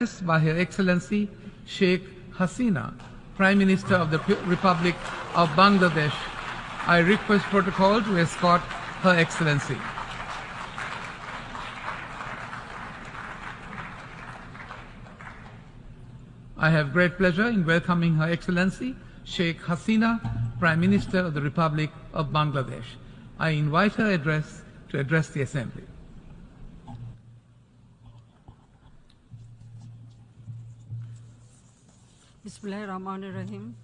By Her Excellency Sheikh Hasina, Prime Minister of the Republic of Bangladesh. I request protocol to escort Her Excellency. I have great pleasure in welcoming Her Excellency Sheikh Hasina, Prime Minister of the Republic of Bangladesh. I invite her to address the Assembly. Bismillahirrahmanirrahim.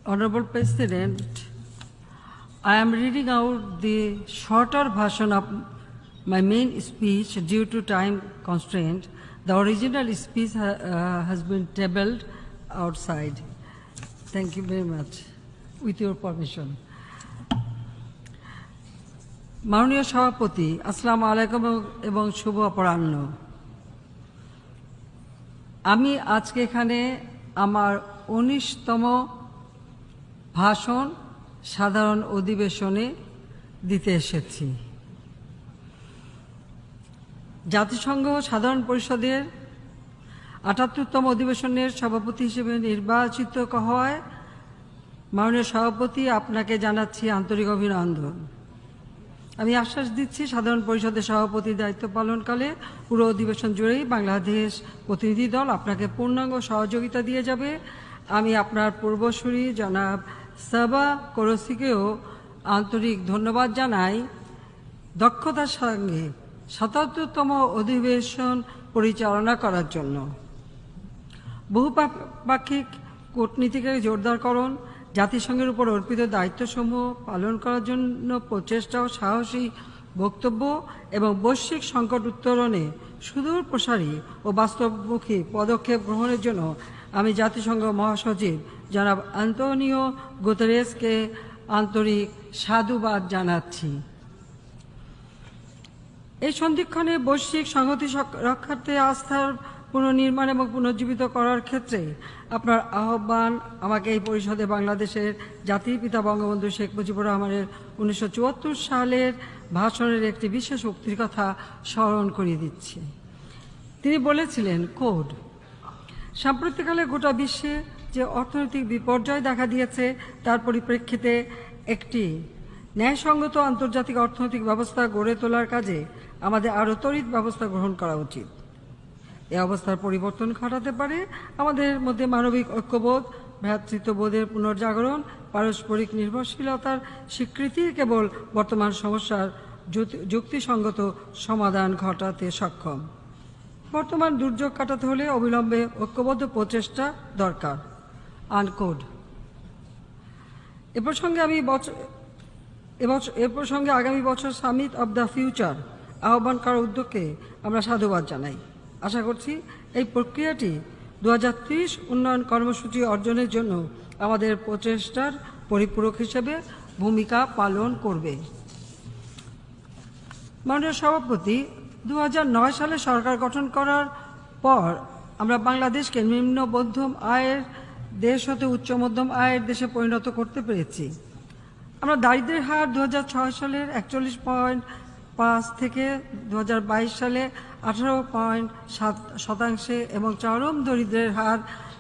Honorable President, I am reading out the shorter version of my main speech due to time constraint. The original speech has been tabled outside. Thank you very much. With your permission. মাননীয় সভাপতি, আসসালামু আলাইকুম এবং শুভ অপরাহ্ন। আমি আজকে এখানে আমার 19তম ভাষণ সাধারণ অধিবেশনে দিতে এসেছি। জাতিসংঘ সাধারণ পরিষদের 78তম অধিবেশনের সভাপতি হিসেবে নির্বাচিত হওয়ায় মাননীয় সভাপতি আপনাকে জানাচ্ছি আন্তরিক অভিনন্দন। আমি আশ্বাস দিচ্ছি সাধারণ পরিষদের সভাপতির দায়িত্ব পালনকালে পুরো অধিবেশন জুড়েই বাংলাদেশ প্রতিনিধি দল আপনাকে পূর্ণাঙ্গ সহযোগিতা দিয়ে যাবে। আমি আপনার পূর্বসূরি জনাব সাবা কোরসিকেও আন্তরিক ধন্যবাদ জানাই দক্ষতার সঙ্গে 77তম অধিবেশন পরিচালনা করার জন্য। বহুপাক্ষিক কূটনীতিকে জোরদারকরণ, জাতিসংঘের উপর অর্পিত দায়িত্বসমূহ পালন করার জন্য প্রচেষ্টা ও সাহসী বক্তব্য এবং বৈশ্বিক সংকট উত্তরণে সুদূর প্রসারী ও বাস্তবমুখী পদক্ষেপ গ্রহণের জন্য আমি জাতিসংঘ মহাসচিব জনাব আন্তোনিও গুতেরেসকে আন্তরিক সাধুবাদ জানাচ্ছি। এই সন্ধিক্ষণে বৈশ্বিক সংহতি রক্ষার্থে আস্থার পুনর্নির্মাণ এবং পুনর্জীবিত করার ক্ষেত্রে আপনার আহ্বান আমাকে এই পরিষদে বাংলাদেশের জাতির পিতা বঙ্গবন্ধু শেখ মুজিবুর রহমানের 1974 সালের ভাষণের একটি বিশেষ উক্তির কথা স্মরণ করিয়ে দিচ্ছে। তিনি বলেছিলেন, কোড সাম্প্রতিককালে গোটা বিশ্বে যে অর্থনৈতিক বিপর্যয় দেখা দিয়েছে তার পরিপ্রেক্ষিতে একটি ন্যায়সঙ্গত আন্তর্জাতিক অর্থনৈতিক ব্যবস্থা গড়ে তোলার কাজে আমাদের আরও তড়িৎ ব্যবস্থা গ্রহণ করা উচিত। এই অবস্থার পরিবর্তন ঘটাতে পারে আমাদের মধ্যে মানবিক ঐক্যবোধ, ভ্রাতৃত্ববোধের পুনর্জাগরণ, পারস্পরিক নির্ভরশীলতার স্বীকৃতি কেবল বর্তমান সমস্যার যুক্তিসঙ্গত সমাধান ঘটাতে সক্ষম। বর্তমান দুর্যোগ কাটাতে হলে অবিলম্বে ঐক্যবদ্ধ প্রচেষ্টা দরকার। আনকোড। এ প্রসঙ্গে আগামী বছর সামিট অব দ্য ফিউচার আহ্বান করার উদ্যোগকে আমরা সাধুবাদ জানাই। আশা করছি এই প্রক্রিয়াটি 2030 উন্নয়ন কর্মসূচি অর্জনের জন্য আমাদের প্রচেষ্টার পরিপূরক হিসেবে ভূমিকা পালন করবে। মাননীয় সভাপতি, 2009 সালে সরকার গঠন করার পর আমরা বাংলাদেশকে নিম্ন মধ্যম আয়ের দেশ হতে উচ্চ মধ্যম আয়ের দেশে পরিণত করতে পেরেছি। আমরা দারিদ্র্যের হার 2006 সালের 41.5 থেকে 2022 সালে 18.7% এবং চরম দরিদ্রের হার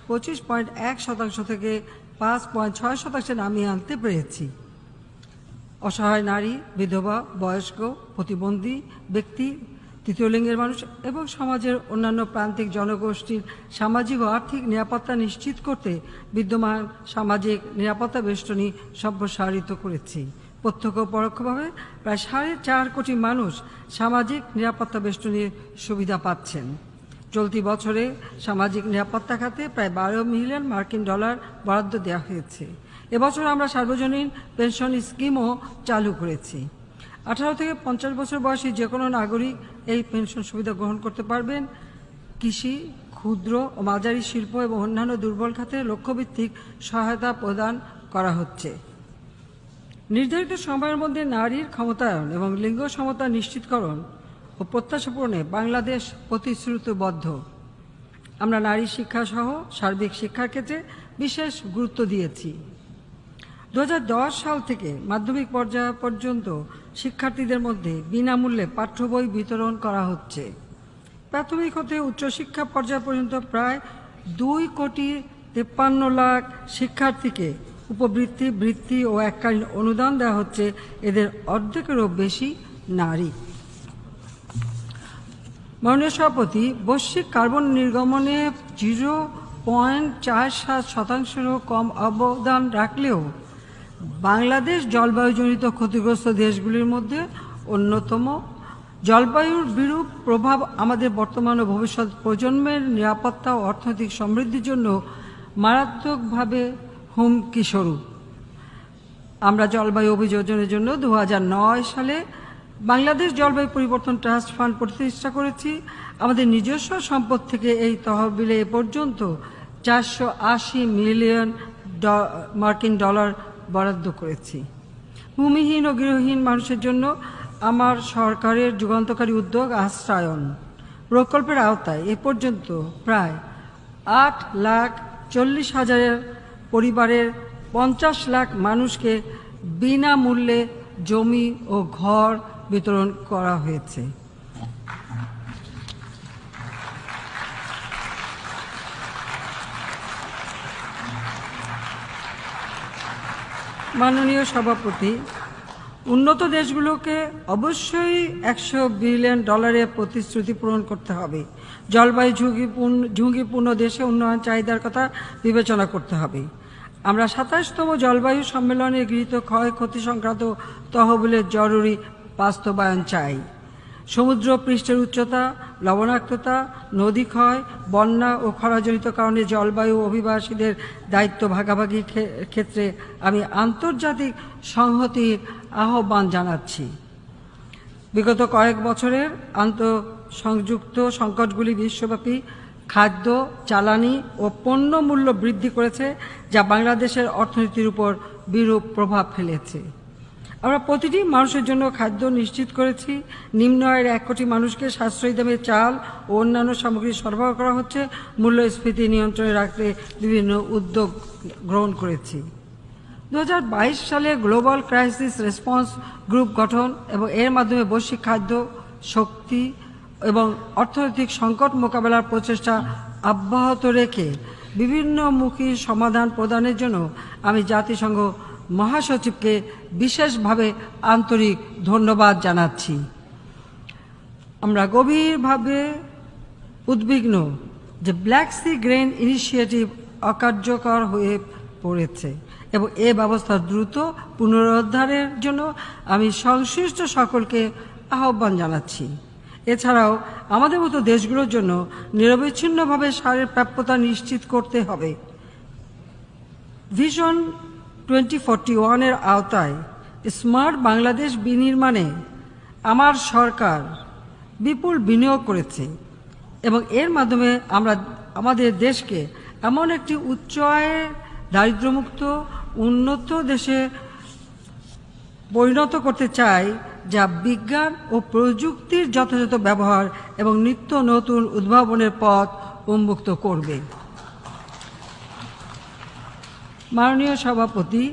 25.1% থেকে 5.6% নামিয়ে আনতে পেরেছি। অসহায় নারী, বিধবা, বয়স্ক, প্রতিবন্ধী ব্যক্তি, তৃতীয় লিঙ্গের মানুষ এবং সমাজের অন্যান্য প্রান্তিক জনগোষ্ঠীর সামাজিক ও আর্থিক নিরাপত্তা নিশ্চিত করতে বিদ্যমান সামাজিক নিরাপত্তা বেষ্টনী সম্প্রসারিত করেছি। প্রত্যক্ষ ও পরোক্ষভাবে প্রায় 4.5 কোটি মানুষ সামাজিক নিরাপত্তা বেষ্টনীর সুবিধা পাচ্ছেন। চলতি বছরে সামাজিক নিরাপত্তা খাতে প্রায় $12 মিলিয়ন বরাদ্দ দেওয়া হয়েছে। এবছর আমরা সার্বজনীন পেনশন স্কিমও চালু করেছি। 18 থেকে 50 বছর বয়সী যে কোনো নাগরিক এই পেনশন সুবিধা গ্রহণ করতে পারবেন। কৃষি, ক্ষুদ্র ও মাঝারি শিল্প এবং অন্যান্য দুর্বল খাতে লক্ষ্যভিত্তিক সহায়তা প্রদান করা হচ্ছে। নির্ধারিত সময়ের মধ্যে নারীর ক্ষমতায়ন এবং লিঙ্গ সমতা নিশ্চিতকরণ ও প্রত্যাশা পূরণে বাংলাদেশ প্রতিশ্রুতিবদ্ধ। আমরা নারী শিক্ষা সহ সার্বিক শিক্ষার ক্ষেত্রে বিশেষ গুরুত্ব দিয়েছি। 2010 সাল থেকে মাধ্যমিক পর্যায় পর্যন্ত শিক্ষার্থীদের মধ্যে বিনামূল্যে পাঠ্য বই বিতরণ করা হচ্ছে। প্রাথমিক হতে উচ্চশিক্ষা পর্যায় পর্যন্ত প্রায় 2,53,00,000 শিক্ষার্থীকে উপবৃত্তি, বৃত্তি ও এককালীন অনুদান দেওয়া হচ্ছে। এদের অর্ধেকেরও বেশি নারী। মাননীয় সভাপতি, বৈশ্বিক কার্বন নির্গমনে 0.47% কম অবদান রাখলেও বাংলাদেশ জলবায়ুজনিত ক্ষতিগ্রস্ত দেশগুলির মধ্যে অন্যতম। জলবায়ুর বিরূপ প্রভাব আমাদের বর্তমান ও ভবিষ্যৎ প্রজন্মের নিরাপত্তা ও অর্থনৈতিক সমৃদ্ধির জন্য মারাত্মকভাবে হুমকি স্বরূপ। আমরা জলবায়ু অভিযোজনের জন্য 2009 সালে বাংলাদেশ জলবায়ু পরিবর্তন ট্রাস্ট ফান্ড প্রতিষ্ঠা করেছি। আমাদের নিজস্ব সম্পদ থেকে এই তহবিলে এ পর্যন্ত 480 মিলিয়ন মার্কিন ডলার বরাদ্দ করেছি। ভূমিহীন ও গৃহহীন মানুষের জন্য আমার সরকারের যুগান্তকারী উদ্যোগ আশ্রয়ন প্রকল্পের আওতায় এ পর্যন্ত প্রায় 8,40,000 পরিবারের 50 লাখ মানুষকে বিনামূল্যে জমি ও ঘর বিতরণ করা হয়েছে। মাননীয় সভাপতি, উন্নত দেশগুলোকে অবশ্যই $100 বিলিয়ন প্রতিশ্রুতি পূরণ করতে হবে। জলবায়ু ঝুঁকিপূর্ণ দেশে উন্নয়ন চাহিদার কথা বিবেচনা করতে হবে। আমরা 27তম জলবায়ু সম্মেলনে গৃহীত ক্ষয়ক্ষতি সংক্রান্ত তহবিলের জরুরি বাস্তবায়ন চাই। সমুদ্র পৃষ্ঠের উচ্চতা, লবণাক্ততা, নদী ক্ষয়, বন্যা ও খরাজনিত কারণে জলবায়ু অভিবাসীদের দায়িত্ব ভাগাভাগির ক্ষেত্রে আমি আন্তর্জাতিক সংহতির আহ্বান জানাচ্ছি। বিগত কয়েক বছরের আন্তঃসংযুক্ত সংকটগুলি বিশ্বব্যাপী খাদ্য, জ্বালানি ও পণ্য মূল্য বৃদ্ধি করেছে, যা বাংলাদেশের অর্থনীতির উপর বিরূপ প্রভাব ফেলেছে। আমরা প্রতিটি মানুষের জন্য খাদ্য নিশ্চিত করেছি। নিম্ন আয়ের 1 কোটি মানুষকে সাশ্রয়ী দামে চাল ও অন্যান্য সামগ্রী সরবরাহ করা হচ্ছে। মূল্যস্ফীতি নিয়ন্ত্রণে রাখতে বিভিন্ন উদ্যোগ গ্রহণ করেছি। 2022 সালে গ্লোবাল ক্রাইসিস রেসপন্স গ্রুপ গঠন এবং এর মাধ্যমে বৈশ্বিক খাদ্য, শক্তি এবং অর্থনৈতিক সংকট মোকাবেলার প্রচেষ্টা অব্যাহত রেখে বিভিন্নমুখী সমাধান প্রদানের জন্য আমি জাতিসংঘ মহাসচিবকে বিশেষভাবে আন্তরিক ধন্যবাদ জানাচ্ছি। আমরা গভীরভাবে উদ্বিগ্ন যে ব্ল্যাক সি গ্রেন ইনিশিয়েটিভ অকার্যকর হয়ে পড়েছে এবং এ ব্যবস্থা দ্রুত পুনরুদ্ধারের জন্য আমি সংশ্লিষ্ট সকলকে আহ্বান জানাচ্ছি। এছাড়াও আমাদের মতো দেশগুলোর জন্য নিরবিচ্ছিন্নভাবে সারের প্রাপ্যতা নিশ্চিত করতে হবে। ভিশন 2041 এর আওতায় স্মার্ট বাংলাদেশ বিনির্মাণে আমার সরকার বিপুল বিনিয়োগ করেছে এবং এর মাধ্যমে আমরা আমাদের দেশকে এমন একটি উচ্চ আয়ের, দারিদ্র্যমুক্ত, উন্নত দেশে পরিণত করতে চাই, যা বিজ্ঞান ও প্রযুক্তির যথাযথ ব্যবহার এবং নিত্য নতুন উদ্ভাবনের পথ উন্মুক্ত করবে। মাননীয় সভাপতি,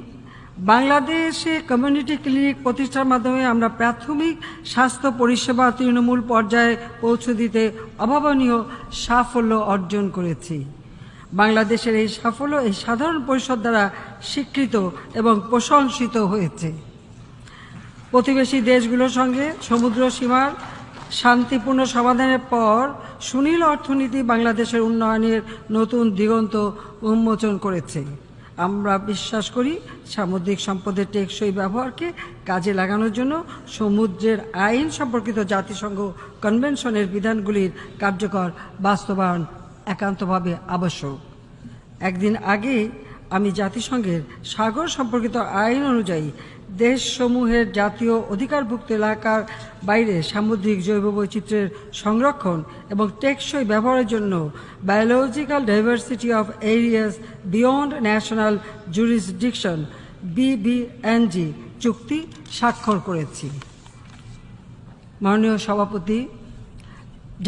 বাংলাদেশে কমিউনিটি ক্লিনিক প্রতিষ্ঠার মাধ্যমে আমরা প্রাথমিক স্বাস্থ্য পরিষেবা তৃণমূল পর্যায়ে পৌঁছে দিতে অভাবনীয় সাফল্য অর্জন করেছি। বাংলাদেশের এই সাফল্য এই সাধারণ পরিষদ দ্বারা স্বীকৃত এবং প্রশংসিত হয়েছে। প্রতিবেশী দেশগুলোর সঙ্গে সমুদ্র সীমার শান্তিপূর্ণ সমাধানের পর সুনীল অর্থনীতি বাংলাদেশের উন্নয়নের নতুন দিগন্ত উন্মোচন করেছে। আমরা বিশ্বাস করি সামুদ্রিক সম্পদের টেকসই ব্যবহারকে কাজে লাগানোর জন্য সমুদ্রের আইন সম্পর্কিত জাতিসংঘ কনভেনশনের বিধানগুলির কার্যকর বাস্তবায়ন একান্তভাবে আবশ্যক। একদিন আগে আমি জাতিসংঘের সাগর সম্পর্কিত আইন অনুযায়ী দেশসমূহের জাতীয় অধিকারভুক্ত এলাকার বাইরে সামুদ্রিক জৈব বৈচিত্র্যের সংরক্ষণ এবং টেকসই ব্যবহারের জন্য biological diversity of areas beyond national jurisdiction BBNG চুক্তি স্বাক্ষর করেছি। মাননীয় সভাপতি,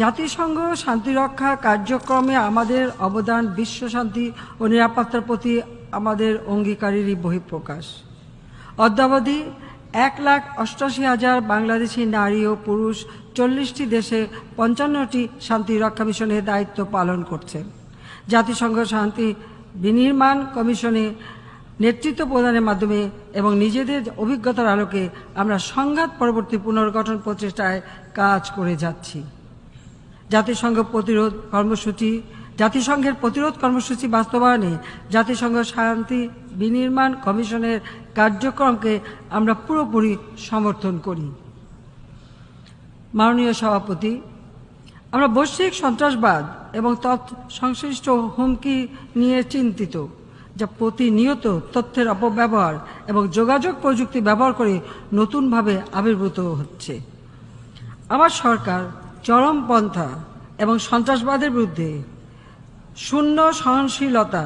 জাতিসংঘ শান্তিরক্ষা কার্যক্রমে আমাদের অবদান বিশ্বশান্তি ও নিরাপত্তার প্রতি আমাদের অঙ্গীকারেরই বহিঃপ্রকাশ। অদ্যাবধি 1,88,000 বাংলাদেশি নারী ও পুরুষ 40টি দেশে 55টি শান্তি রক্ষা মিশনের দায়িত্ব পালন করছেন। জাতিসংঘ শান্তি বিনির্মাণ কমিশনে নেতৃত্ব প্রদানের মাধ্যমে এবং নিজেদের অভিজ্ঞতার আলোকে আমরা সংঘাত পরবর্তী পুনর্গঠন প্রচেষ্টায় কাজ করে যাচ্ছি। জাতিসংঘের প্রতিরোধ কর্মসূচি বাস্তবায়নে জাতিসংঘ শান্তি বিনির্মাণ কমিশনের কার্যক্রমকে আমরা পুরোপুরি সমর্থন করি। মাননীয় সভাপতি, আমরা বৈশ্বিক সন্ত্রাসবাদ এবং সংশ্লিষ্ট হুমকি নিয়ে চিন্তিত, যা প্রতিনিয়ত তথ্যের অপব্যবহার এবং যোগাযোগ প্রযুক্তি ব্যবহার করে নতুনভাবে আবির্ভূত হচ্ছে। আমার সরকার চরমপন্থা এবং সন্ত্রাসবাদের বিরুদ্ধে শূন্য সহনশীলতা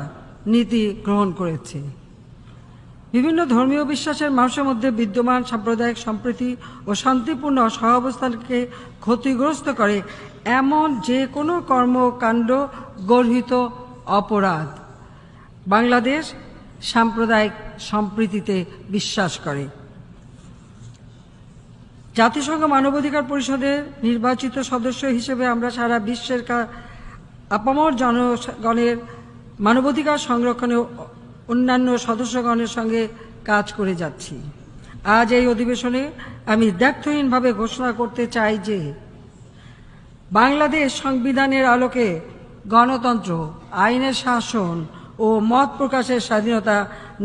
নীতি গ্রহণ করেছে। বিভিন্ন ধর্মীয় বিশ্বাসের মানুষের মধ্যে বিদ্যমান সাম্প্রদায়িক সম্প্রীতি ও শান্তিপূর্ণ সহাবস্থানকে ক্ষতিগ্রস্ত করে এমন যে কোনো কর্মকাণ্ড গর্হিত অপরাধ। বাংলাদেশ সাম্প্রদায়িক সম্প্রীতিতে বিশ্বাস করে। জাতিসংঘ মানবাধিকার পরিষদের নির্বাচিত সদস্য হিসেবে আমরা সারা বিশ্বের আপামর জনগণের মানবাধিকার সংরক্ষণে অন্যান্য সদস্যগণের সঙ্গে কাজ করে যাচ্ছি। আজ এই অধিবেশনে আমি দ্ব্যর্থহীনভাবে ঘোষণা করতে চাই যে বাংলাদেশ সংবিধানের আলোকে গণতন্ত্র, আইনের শাসন ও মত প্রকাশের স্বাধীনতা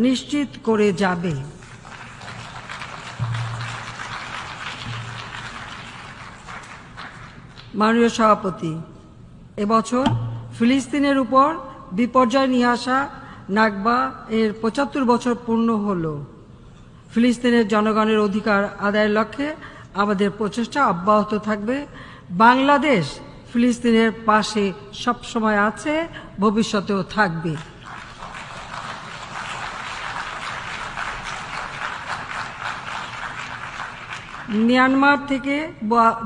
নিশ্চিত করে যাবে। মাননীয় সভাপতি, এবছর ফিলিস্তিনের উপর বিপর্যয় নিয়ে আসা নাকবা এর 75 বছর পূর্ণ হল। ফিলিস্তিনের জনগণের অধিকার আদায়ের লক্ষ্যে আমাদের প্রচেষ্টা অব্যাহত থাকবে। বাংলাদেশ ফিলিস্তিনের পাশে সবসময় আছে, ভবিষ্যতেও থাকবে। মিয়ানমার থেকে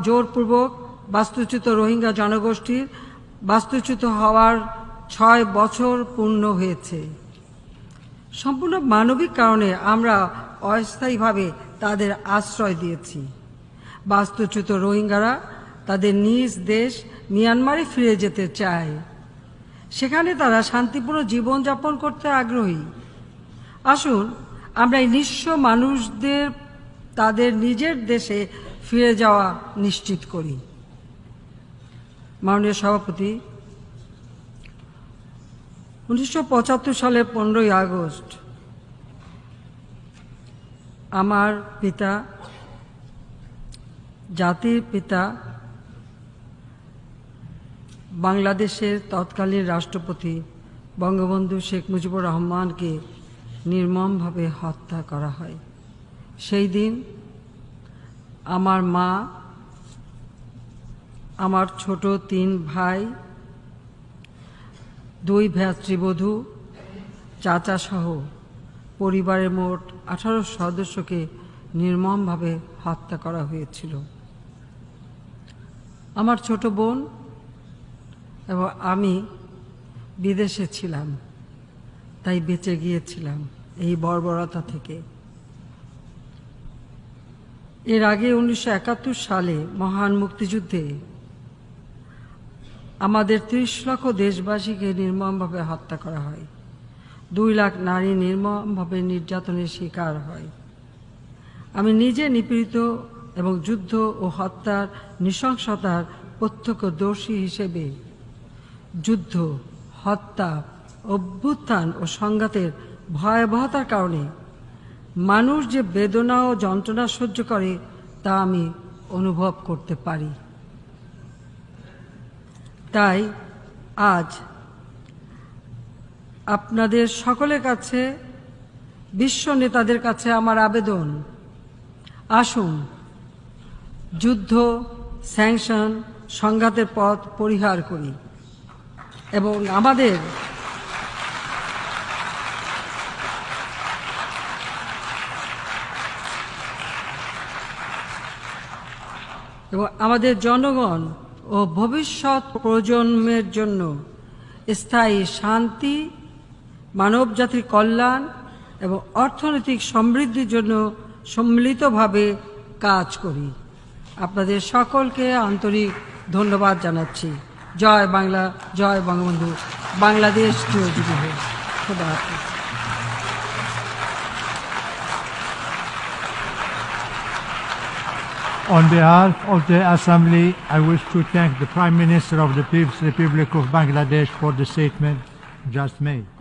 জোরপূর্বক বাস্তুচ্যুত রোহিঙ্গা জনগোষ্ঠীর বাস্তুচ্যুত হওয়ার 6 বছর পূর্ণ হয়েছে। সম্পূর্ণ মানবিক কারণে আমরা অস্থায়ীভাবে তাদের আশ্রয় দিয়েছি। বাস্তুচ্যুত রোহিঙ্গারা তাদের নিজ দেশ মিয়ানমারে ফিরে যেতে চায়। সেখানে তারা শান্তিপূর্ণ জীবনযাপন করতে আগ্রহী। আসুন আমরা এই নিঃস্ব মানুষদের তাদের নিজের দেশে ফিরে যাওয়া নিশ্চিত করি। মাননীয় সভাপতি, 1975 সালের 15ই আগস্ট আমার পিতা, জাতির পিতা, বাংলাদেশের তৎকালীন রাষ্ট্রপতি বঙ্গবন্ধু শেখ মুজিবুর রহমানকে নির্মমভাবে হত্যা করা হয়। সেই দিন আমার মা, আমার ছোট 3 ভাই, 2 ভ্রাতৃবধূ, চাচা সহ পরিবারের মোট 18 সদস্যকে নির্মমভাবে হত্যা করা হয়েছিল। আমার ছোট বোন এবং আমি বিদেশে ছিলাম, তাই বেঁচে গিয়েছিলাম এই বর্বরতা থেকে। এর আগে 1971 সালে মহান মুক্তিযুদ্ধে আমাদের 30 লক্ষ দেশবাসীকে নির্মমভাবে হত্যা করা হয়। 2 লাখ নারী নির্মমভাবে নির্যাতনের শিকার হয়। আমি নিজে নিপীড়িত এবং যুদ্ধ ও হত্যার নৃশংসতার প্রত্যক্ষদর্শী হিসেবে যুদ্ধ, হত্যা, অভ্যুত্থান ও সংঘাতের ভয়াবহতার কারণে মানুষ যে বেদনা ও যন্ত্রণা সহ্য করে তা আমি অনুভব করতে পারি। তাই আজ আপনাদের সকলের কাছে, বিশ্ব নেতাদের কাছে আমার আবেদন, আসুন যুদ্ধ, স্যাংশন, সংঘাতের পথ পরিহার করি এবং আমাদের জনগণ ও ভবিষ্যৎ প্রজন্মের জন্য স্থায়ী শান্তি, মানব জাতির কল্যাণ এবং অর্থনৈতিক সমৃদ্ধির জন্য সম্মিলিতভাবে কাজ করি। আপনাদের সকলকে আন্তরিক ধন্যবাদ জানাচ্ছি। জয় বাংলা, জয় বঙ্গবন্ধু, বাংলাদেশ চিরজীবী হোক। খোদা হাফেজ। On behalf of the Assembly, I wish to thank the Prime Minister of the People's Republic of Bangladesh for the statement just made.